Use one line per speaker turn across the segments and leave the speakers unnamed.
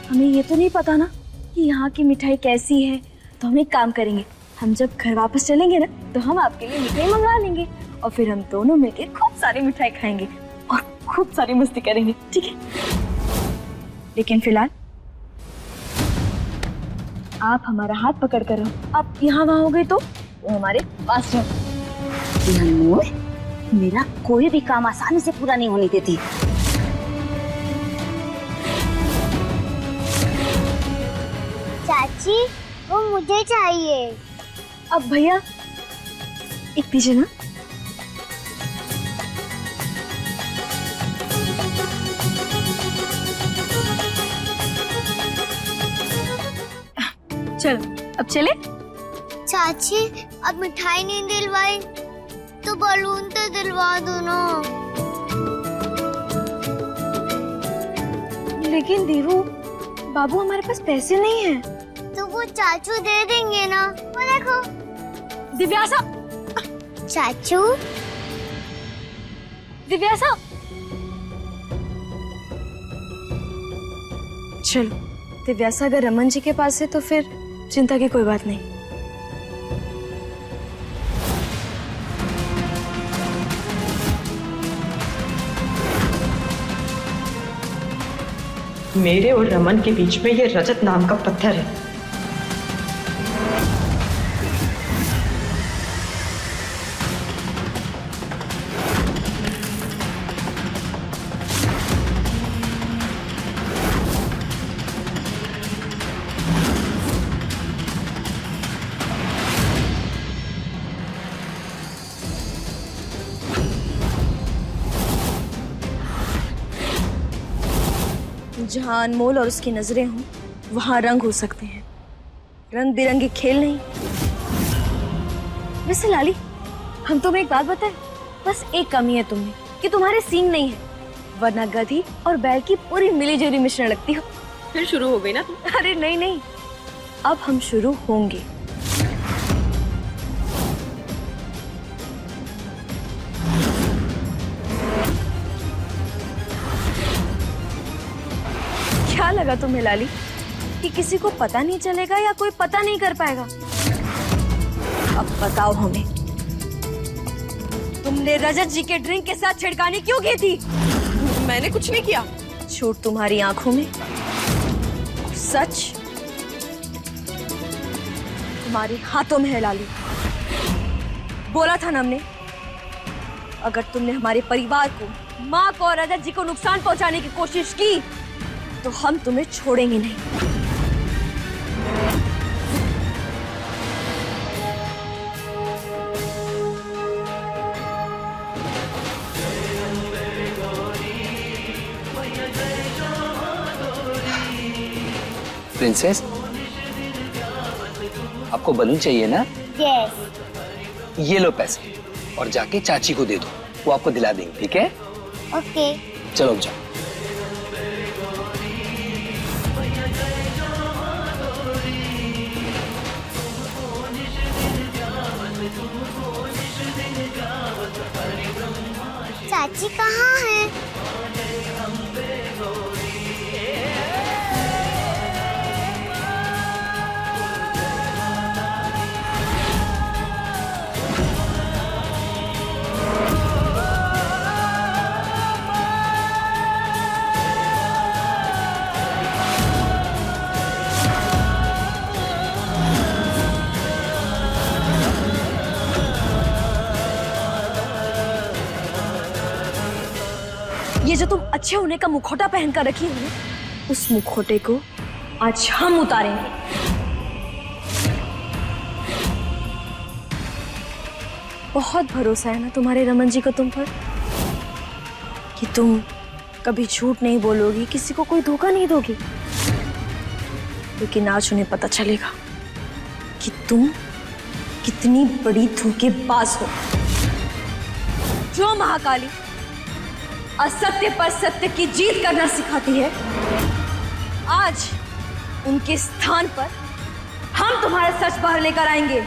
हमें ये तो नहीं पता ना कि यहाँ की मिठाई कैसी है। तो हम एक काम करेंगे, हम जब घर वापस चलेंगे ना तो हम आपके लिए मिठाई मंगवा लेंगे और फिर हम दोनों मिलकर खूब सारी मिठाई खाएंगे और खूब सारी मस्ती करेंगे, ठीक है? लेकिन फिलहाल आप हमारा हाथ पकड़ कर रहो। आप यहाँ वहाँ हो गई तो हमारे पास रहो।
मेरा कोई भी काम आसानी से पूरा नहीं होने देती।
चाची वो मुझे चाहिए।
अब भैया एक दीजिए ना। चलो अब चले।
चाची अब मिठाई नहीं दिलवाई तो बलून तो दिलवा दो ना।
लेकिन दीरू बाबू हमारे पास पैसे नहीं है।
तो वो चाचू दे देंगे ना, वो देखो।
दिव्यासा,
चाचू
दिव्यासा, चलो दिव्यासा अगर रमन जी के पास है तो फिर चिंता की कोई बात नहीं।
मेरे और रमन के बीच में ये रजत नाम का पत्थर है।
जहाँ अनमोल और उसकी नजरें हों वहां रंग हो सकते हैं, रंग बिरंगे खेल नहीं। वैसे लाली, हम तुम्हें एक बात बताएं, बस एक कमी है तुम्हें कि तुम्हारे सींग नहीं है, वरना गधी और बैल की पूरी मिलीजुली मिश्रण लगती हो।
फिर शुरू हो गई ना?
अरे नहीं नहीं, अब हम शुरू होंगे। क्या लगा तुम्हें लाली कि किसी को पता नहीं चलेगा या कोई पता नहीं कर पाएगा? अब बताओ हमें, तुमने रजत जी के ड्रिंक के साथ छिड़कानी क्यों की थी?
मैंने कुछ नहीं किया।
झूठ तुम्हारी आंखों में, सच तुम्हारे हाथों में है लाली। बोला था ना हमने, अगर तुमने हमारे परिवार को, माँ को और रजत जी को नुकसान पहुंचाने की कोशिश की तो हम तुम्हें छोड़ेंगे नहीं।
प्रिंसेस, आपको बलून चाहिए ना?
यस।
ये लो पैसे और जाके चाची को दे दो, वो आपको दिला देंगे, ठीक है?
ओके।
चलो जाओ।
चाची कहाँ है?
ये जो तुम अच्छे होने का मुखौटा पहनकर रखी हो ना, उस मुखौटे को आज हम उतारेंगे। बहुत भरोसा है ना तुम्हारे रमन जी को तुम पर, कि तुम कभी झूठ नहीं बोलोगी, किसी को कोई धोखा नहीं दोगी। लेकिन आज उन्हें पता चलेगा कि तुम कितनी बड़ी धोखेबाज हो। जो महाकाली असत्य पर सत्य की जीत करना सिखाती है, आज उनके स्थान पर हम तुम्हारा सच बाहर लेकर आएंगे।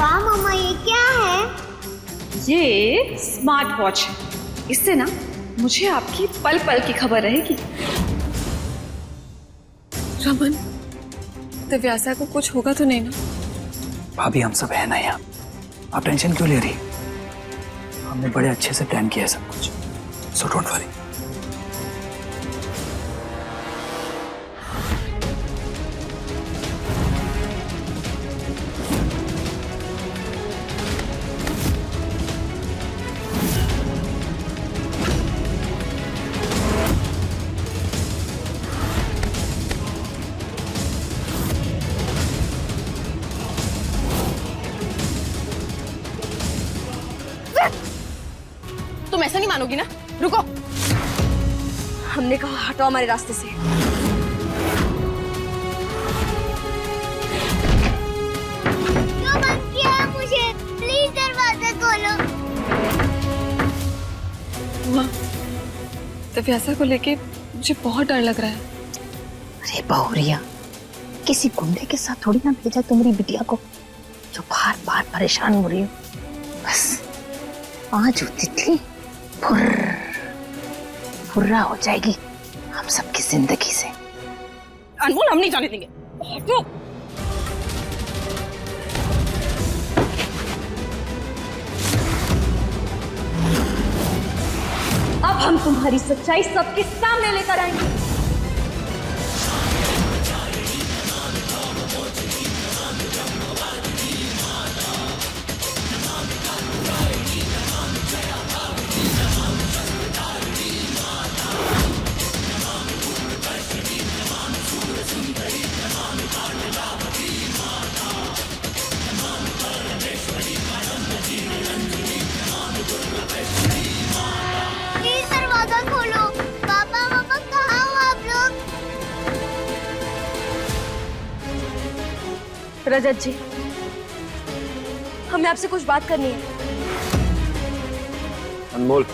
वाह मम्मा, ये क्या है?
ये स्मार्ट वॉच है। इससे ना मुझे आपकी पल पल की खबर रहेगी।
रमन, दिव्यासा को कुछ होगा तो नहीं ना?
भाभी हम सब है ना यहाँ, आप टेंशन क्यों ले रही? हमने बड़े अच्छे से प्लान किया है सब कुछ, सो डोंट वरी।
तुम ऐसा नहीं मानोगी ना? रुको।
हमने कहा हटो हमारे रास्ते से।
क्यों बंद किया है मुझे? प्लीज दरवाजा खोलो।
माँ, दिव्यासा को लेके मुझे बहुत डर लग रहा है।
अरे बहुरिया, किसी गुंडे के साथ थोड़ी ना भेजा तुम्हारी बिटिया को जो बार बार परेशान हो रही हो। बस आज वो तितली फुर्रा हो जाएगी हम सबकी जिंदगी से।
अनमोल, हम नहीं जाने देंगे। हटो।
अब हम तुम्हारी सच्चाई सबके सामने लेकर आएंगे।
प्लीज दरवाजा खोलो। पापा मम्मा, कहाँ हो आप लोग?
रजत जी, हमें आपसे कुछ बात करनी है।
अनमोल,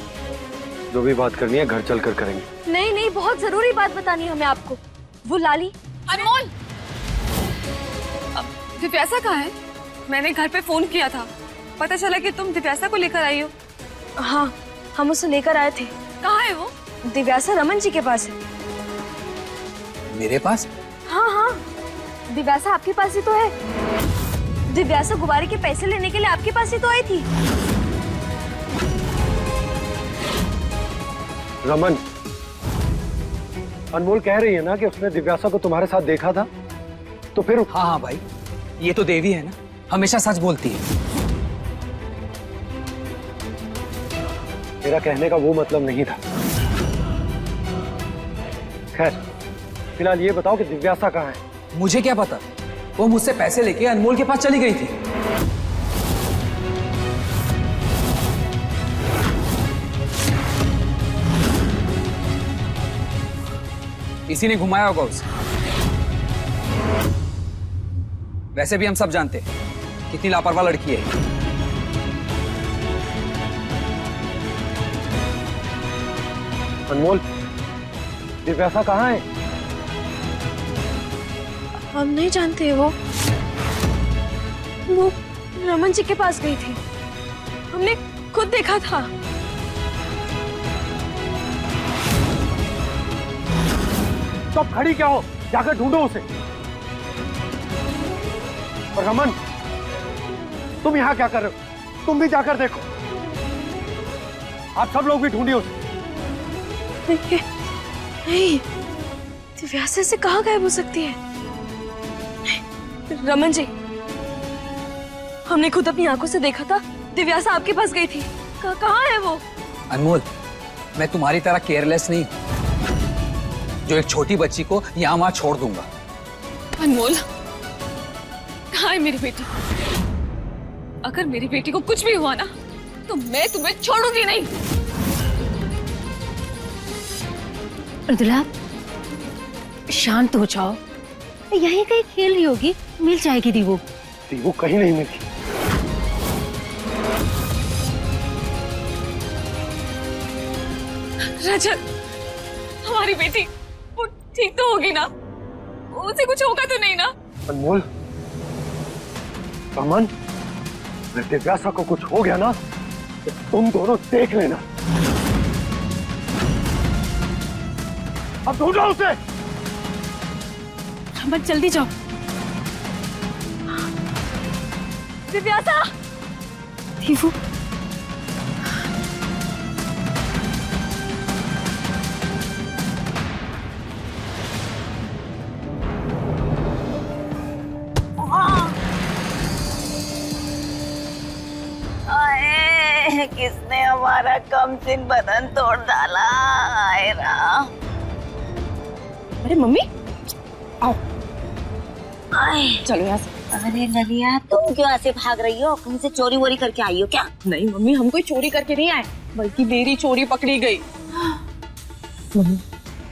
जो भी बात करनी है घर चल कर करेंगे।
नहीं नहीं, बहुत जरूरी बात बतानी है हमें आपको। वो लाली।
अनमोल, दिव्यासा कहाँ है? मैंने घर पे फोन किया था, पता चला कि तुम दिव्यासा को लेकर आई हो।
हाँ, हम उसे लेकर आए थे।
कहाँ है वो?
दिव्यासा रमन जी के पास है।
मेरे पास?
हाँ हाँ, दिव्यासा आपके पास ही तो है। दिव्यासा गुब्बारे के पैसे लेने के लिए आपके पास ही तो आई थी।
रमन, अनमोल कह रही है ना कि उसने दिव्यासा को तुम्हारे साथ देखा था, तो फिर
हाँ हाँ भाई, ये तो देवी है ना, हमेशा सच बोलती है।
मेरा कहने का वो मतलब नहीं था। खैर, फिलहाल ये बताओ कि दिव्यासा कहाँ है?
मुझे क्या पता, वो मुझसे पैसे लेके अनमोल के पास चली गई थी। इसी ने घुमाया होगा उसे। वैसे भी हम सब जानते हैं कितनी लापरवाह लड़की है।
अनमोल, दिव्यासा कहाँ है?
हम नहीं जानते। वो रमन जी के पास गई थी, हमने खुद देखा था।
तो अब खड़ी क्या हो, जाकर ढूंढो उसे। और रमन, तुम यहाँ क्या कर रहे हो? तुम भी जाकर देखो। आप सब लोग भी ढूंढिए उसे।
नहीं, दिव्यासा से कहाँ गायब हो सकती है? रमन जी, हमने खुद अपनी आंखों से देखा था, दिव्यासा आपके पास गई थी। कहाँ है वो?
अनमोल, मैं तुम्हारी तरह केयरलेस नहीं जो एक छोटी बच्ची को यहाँ वहां छोड़ दूंगा।
अनमोल, कहाँ है मेरी बेटी? अगर मेरी बेटी को कुछ भी हुआ ना, तो मैं तुम्हें छोड़ूंगी नहीं।
मृदुला, शांत हो जाओ। यहीं कहीं खेल रही होगी, मिल जाएगी दीवू।
दीवू कहीं नहीं मिली।
रजत, हमारी बेटी वो ठीक तो होगी ना? उसे कुछ होगा तो नहीं ना?
अनमोल, रमन, अगर दिव्यासा को कुछ हो गया ना तो तुम दोनों देख लेना। अब ढूंढो उसे।
मत जल्दी जाओ। दिव्यासा, दीवू,
किसने हमारा कमसिन बदन तोड़ डाला? आए राम।
अरे मम्मी, आओ।
आए
चलो यहाँ से।
अरे नलिया, तुम क्यों ऐसे भाग रही हो? कहीं से चोरी वोरी करके आई हो क्या?
नहीं मम्मी, हम कोई चोरी करके नहीं आए, बल्कि मेरी चोरी पकड़ी गई। मम्मी,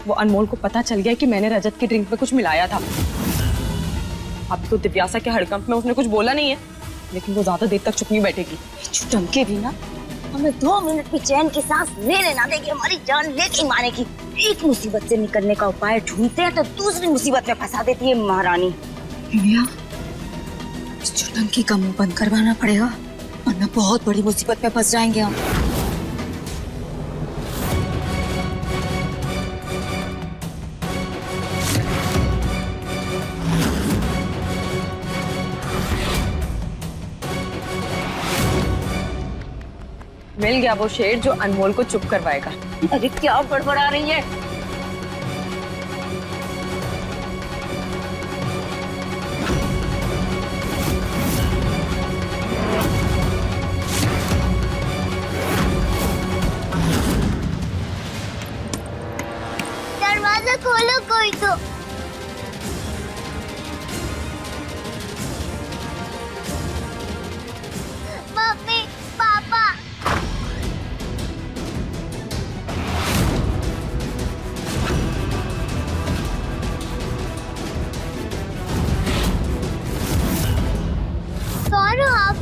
वो अनमोल को पता चल गया कि मैंने रजत की ड्रिंक में कुछ मिलाया था। अब तो दिव्यासा के हड़कंप में उसने कुछ बोला नहीं है, लेकिन वो ज्यादा देर तक चुप नहीं बैठेगी।
चुटमके भी ना, हमें 2 मिनट की चैन की सांस लेने ना देगी, हमारी जान लेके मारेगी। एक मुसीबत से निकलने का उपाय ढूंढते हैं तो दूसरी मुसीबत में फंसा देती है महारानी।
भैया, इस चुटंकी का मुंह बंद करवाना पड़ेगा, वरना बहुत बड़ी मुसीबत में फंस जाएंगे हम।
मिल गया वो शेर जो अनमोल को चुप करवाएगा।
अरे क्या बड़बड़ा रही है?
दरवाजा खोलो कोई तो। मम्मी, पापा। कौन हो आप?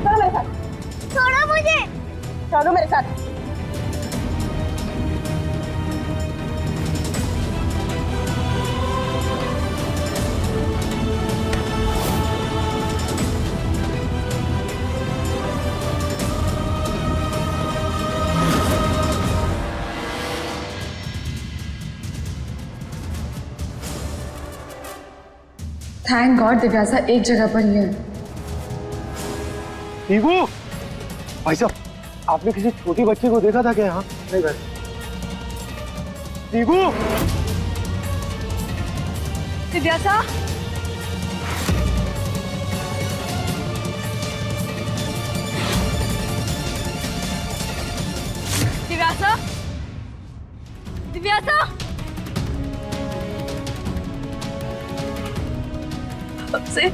चलो मेरे साथ,
छोड़ो मुझे।
चलो मेरे साथ।
थैंक गॉड दिव्यासा एक जगह पर ही है।
दीवू, भाई साहब, आपने किसी छोटी बच्ची को देखा था क्या यहाँ? नहीं भाई। दीवू,
दिव्यासा, दिव्यासा, दिव्यासा, हमसे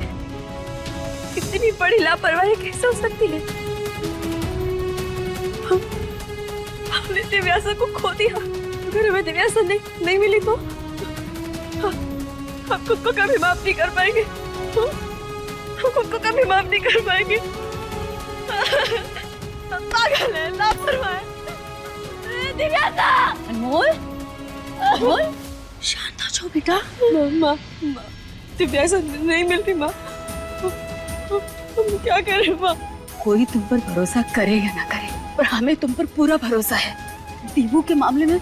इतनी बड़ी लापरवाही कैसे हो सकती है? हमने दिव्यासा को खो दिया। अगर हमें दिव्यासा नहीं मिली तो हम खुद को कभी माफ नहीं कर पाएंगे। हम खुद को कभी माफ नहीं कर पाएंगे। हम पागल है, लापरवाह है। दिव्यासा!
अनमोल, अनमोल,
शांत हो जाओ बेटा।
माँ, दिव्यासा नहीं मिलती माँ। हम क्या करें माँ?
कोई तुम पर भरोसा करे या ना करे, पर हमें तुम पर पूरा भरोसा है। दीवू के मामले में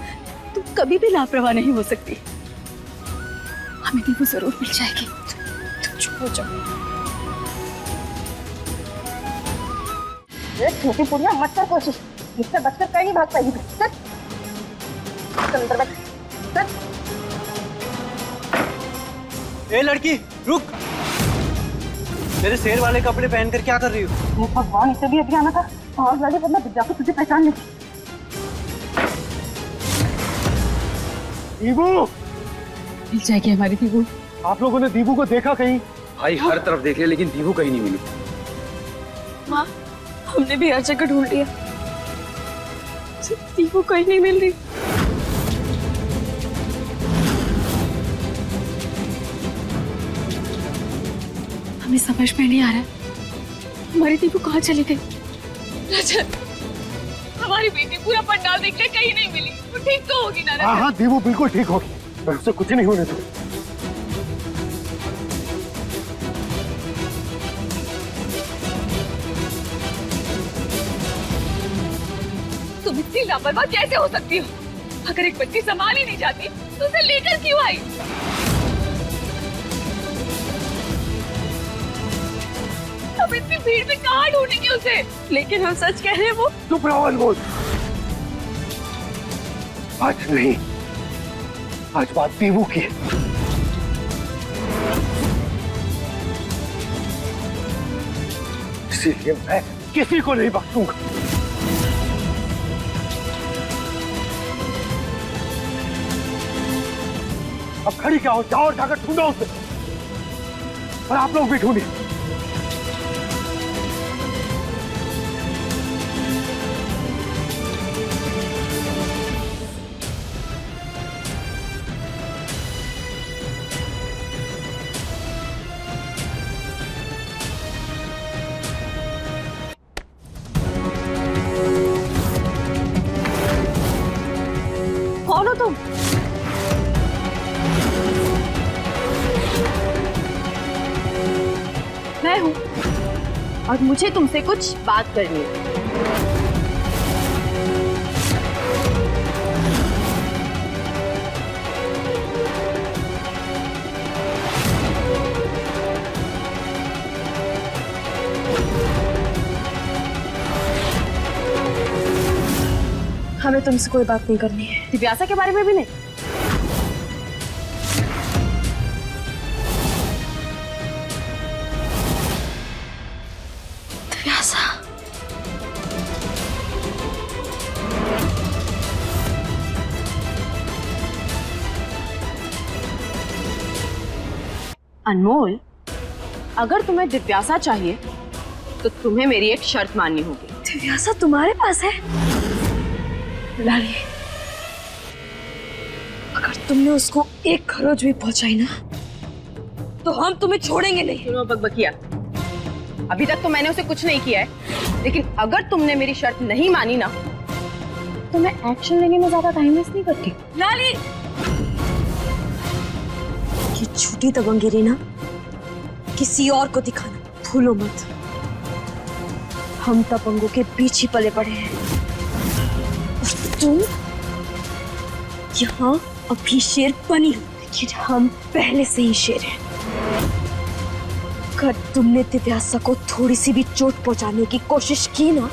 तुम कभी भी लापरवाह नहीं हो सकती। हमें दीवू जरूर मिल जाएगी। तुम चुप हो जाओ।
ये छोटी पुड़िया मत कर कोशिश, इससे बचकर कहीं नहीं भाग पाएगी। चल, चल अंदर बैठ। चल।
ए लड़की, रुक। मेरे शेर वाले कपड़े पहनकर क्या कर रही हो?
भगवान, इसे भी अभी आना था। और लगे वरना दिव्या को तुझे पहचान लेगी।
दीवू,
मिल जाएगी हमारी दीवू।
आप लोगों ने दीवू को देखा कहीं?
भाई हर तरफ देख लिया, लेकिन दीवू कहीं नहीं मिली।
माँ, हमने भी हर जगह ढूंढ लिया, दीवू कहीं नहीं मिल रही।
हमें समझ में नहीं आ रहा हमारी दीवू कहाँ चली गई।
रजत, हमारी बेटी पूरा पंडाल देख के कहीं नहीं मिली। वो ठीक तो होगी ना?
हाँ हाँ, दीवू बिल्कुल ठीक होगी। मैं उससे कुछ नहीं होने दूंगा।
लापरवाह कैसे हो सकती हो? अगर एक बच्ची संभाल ही नहीं जाती तो उसे लेकर क्यों आई? अब इतनी भीड़ में कहाँ ढूंढेंगे उसे? लेकिन हम सच कह रहे हैं वो।
चुप रहो अनमोल। आज नहीं, आज बात दीवू की है। इसीलिए मैं किसी को नहीं बख्शूंगा। अब खड़ी क्या हो, जाओ और जाकर ढूंढो उसे। और आप लोग भी ढूंढिए।
कौन हो तुम? मैं हूँ और मुझे तुमसे कुछ बात करनी है।
हमें तुमसे कोई बात नहीं करनी है।
दिव्यासा के बारे में भी नहीं?
दिव्यासा,
अनमोल, अगर तुम्हें दिव्यासा चाहिए तो तुम्हें मेरी एक शर्त माननी होगी।
दिव्यासा तुम्हारे पास है? लाली, अगर तुमने उसको एक खरोच भी पहुंचाई ना तो हम तुम्हें छोड़ेंगे नहीं।
सुनो बकबकिया, अभी तक तो मैंने उसे कुछ नहीं किया है, लेकिन अगर तुमने मेरी शर्त नहीं मानी ना तो मैं एक्शन लेने में ज्यादा टाइम वेस्ट नहीं करती।
लाली, ये झूठी दबंगगिरी ना किसी और को दिखाना भूलो मत। हम दबंगों के बीच ही पले पड़े हैं और तुम यहाँ अभी शेर बनी हो, लेकिन हम पहले से ही शेर हैं। अगर तुमने दिव्यासा को थोड़ी सी भी चोट पहुंचाने की कोशिश की ना,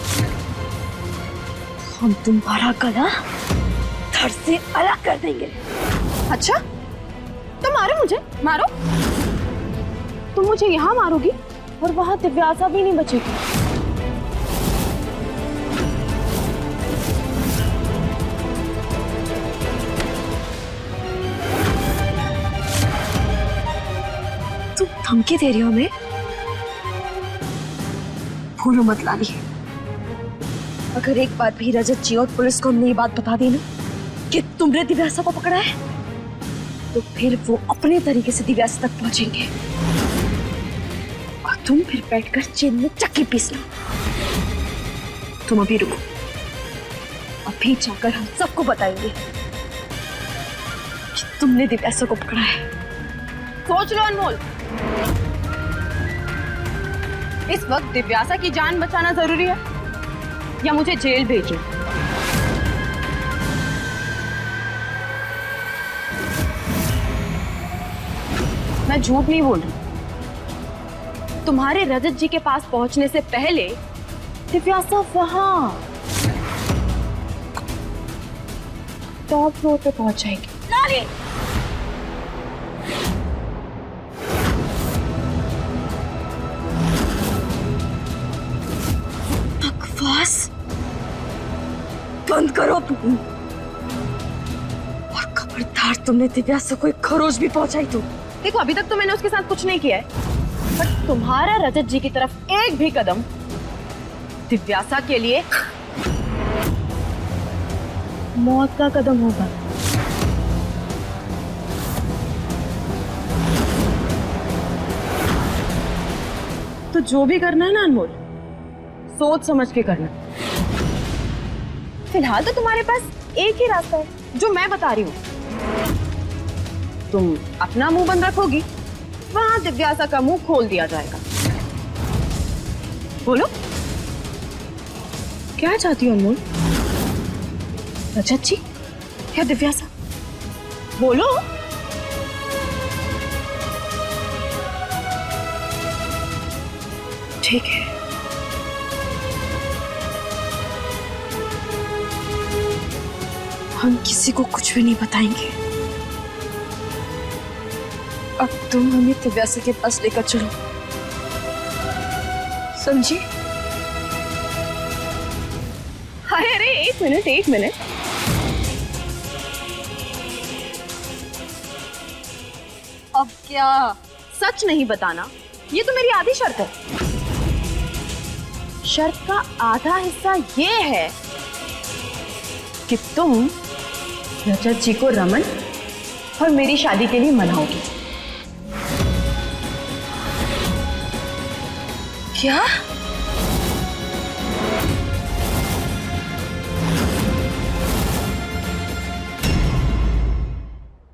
हम तुम्हारा गला धड़ से अलग कर देंगे।
अच्छा, तो मारो मुझे, मारो। तुम मुझे यहाँ मारोगी और वहां दिव्यासा भी नहीं बचेगी।
तुम धमकी दे रही हो हमें? भूलो मत लाली, अगर एक बार भी रजत जी और पुलिस को हमने ये बात बता दी ना कि तुमने दिव्यासा को पकड़ा है, तो फिर वो अपने तरीके से दिव्यासा तक पहुंचेंगे और तुम फिर बैठकर जेल में चक्की पीसना। तुम अभी रुको, अभी जाकर हम सबको बताएंगे कि तुमने दिव्यासा को पकड़ा है।
सोच लो अनमोल, इस वक्त दिव्यासा की जान बचाना जरूरी है या मुझे जेल भेजो? मैं झूठ नहीं बोल रही। तुम्हारे रजत जी के पास पहुंचने से पहले दिव्यासा वहां टॉप फ्लोर पे पहुंच जाएगी।
लाली, बकवास बंद करो और खबरदार तुमने दिव्यासा को एक खरोच भी पहुंचाई तो।
देखो, अभी तक तो मैंने उसके साथ कुछ नहीं किया है, पर तुम्हारा रजत जी की तरफ एक भी कदम दिव्यासा के लिए मौत का कदम होगा। तो जो भी करना है ना अनमोल, सोच समझ के करना। फिलहाल तो तुम्हारे पास एक ही रास्ता है जो मैं बता रही हूँ। तुम अपना मुंह बंद रखोगी, वहां दिव्यासा का मुंह खोल दिया जाएगा। बोलो, क्या चाहती हो अनमोल? रजत जी या दिव्यासा, बोलो। ठीक है,
हम किसी को कुछ भी नहीं बताएंगे। अब तुम हमें दिव्यासा के पास लेकर चलो, समझी?
अरे एक मिनट। अब क्या सच नहीं बताना? ये तो मेरी आधी शर्त है। शर्त का आधा हिस्सा ये है कि तुम रजत जी को रमन और मेरी शादी के लिए मनाओगी।
क्या?